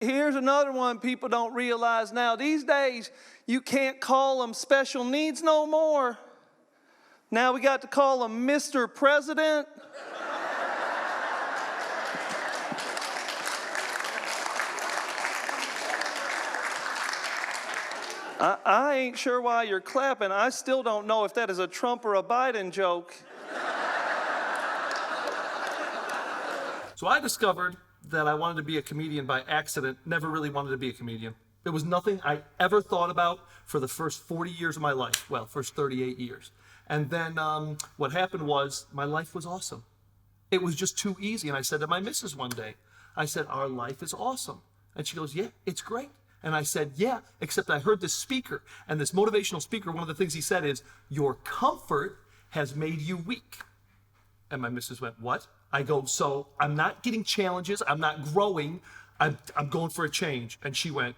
Here's another one people don't realize now. These days, you can't call them special needs no more. Now we got to call them Mr. President. I ain't sure why you're clapping. I still don't know if that is a Trump or a Biden joke. So I discovered that I wanted to be a comedian by accident, never really wanted to be a comedian. It was nothing I ever thought about for the first 40 years of my life. Well, first 38 years. And then what happened was my life was awesome. It was just too easy. And I said to my missus one day, I said, our life is awesome. And she goes, yeah, it's great. And I said, yeah, except I heard this speaker. And this motivational speaker, one of the things he said is, your comfort has made you weak. And my missus went, what? I go, so I'm not getting challenges. I'm not growing. I'm going for a change. And she went,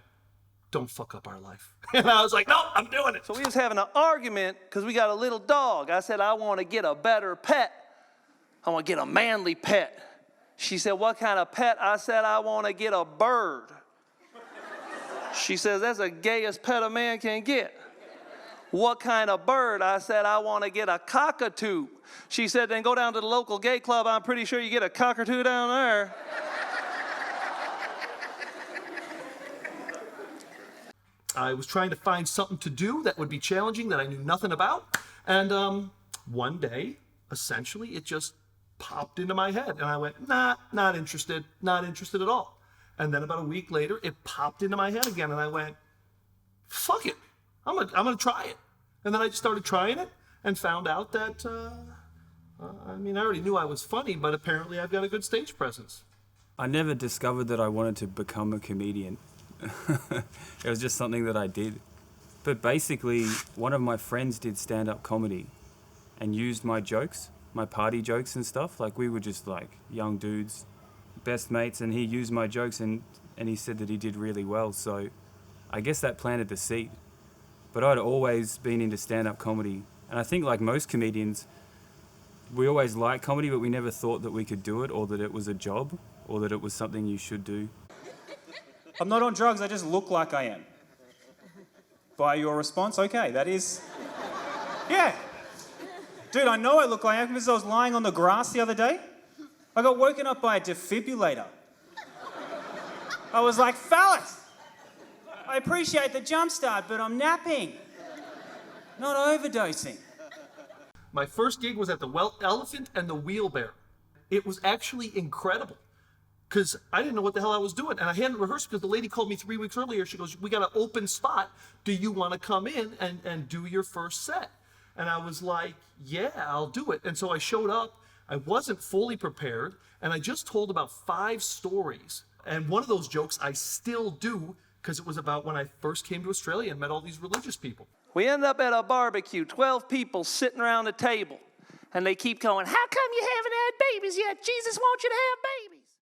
don't fuck up our life. And I was like, no, I'm doing it. So we was having an argument because we got a little dog. I said, I want to get a better pet. I want to get a manly pet. She said, what kind of pet? I said, I want to get a bird. She says, that's the gayest pet a man can get. What kind of bird? I said, I want to get a cockatoo. She said, then go down to the local gay club. I'm pretty sure you get a cockatoo down there. I was trying to find something to do that would be challenging that I knew nothing about. And one day, essentially, it just popped into my head. And I went, nah, not interested at all. And then about a week later, it popped into my head again. And I went, fuck it, I'm gonna try it. And then I just started trying it and found out that, I already knew I was funny, but apparently I've got a good stage presence. I never discovered that I wanted to become a comedian. It was just something that I did. But basically, one of my friends did stand-up comedy and used my jokes, my party jokes and stuff. Like, we were just like young dudes, best mates, and he used my jokes and he said that he did really well. So I guess that planted the seed. But I'd always been into stand-up comedy. And I think like most comedians, we always liked comedy, but we never thought that we could do it or that it was a job or that it was something you should do. I'm not on drugs, I just look like I am. By your response, okay, that is... Yeah. Dude, I know I look like I am because I was lying on the grass the other day. I got woken up by a defibrillator. I was like, fellas, I appreciate the jump start, but I'm napping, not overdosing. My first gig was at the Elephant and the Wheelbarrow. It was actually incredible because I didn't know what the hell I was doing. And I hadn't rehearsed because the lady called me 3 weeks earlier. She goes, we got an open spot. Do you want to come in and do your first set? And I was like, yeah, I'll do it. And so I showed up. I wasn't fully prepared. And I just told about 5 stories. And one of those jokes I still do because it was about when I first came to Australia and met all these religious people. We end up at a barbecue, 12 people sitting around a table. And they keep going, how come you haven't had babies yet? Jesus wants you to have babies.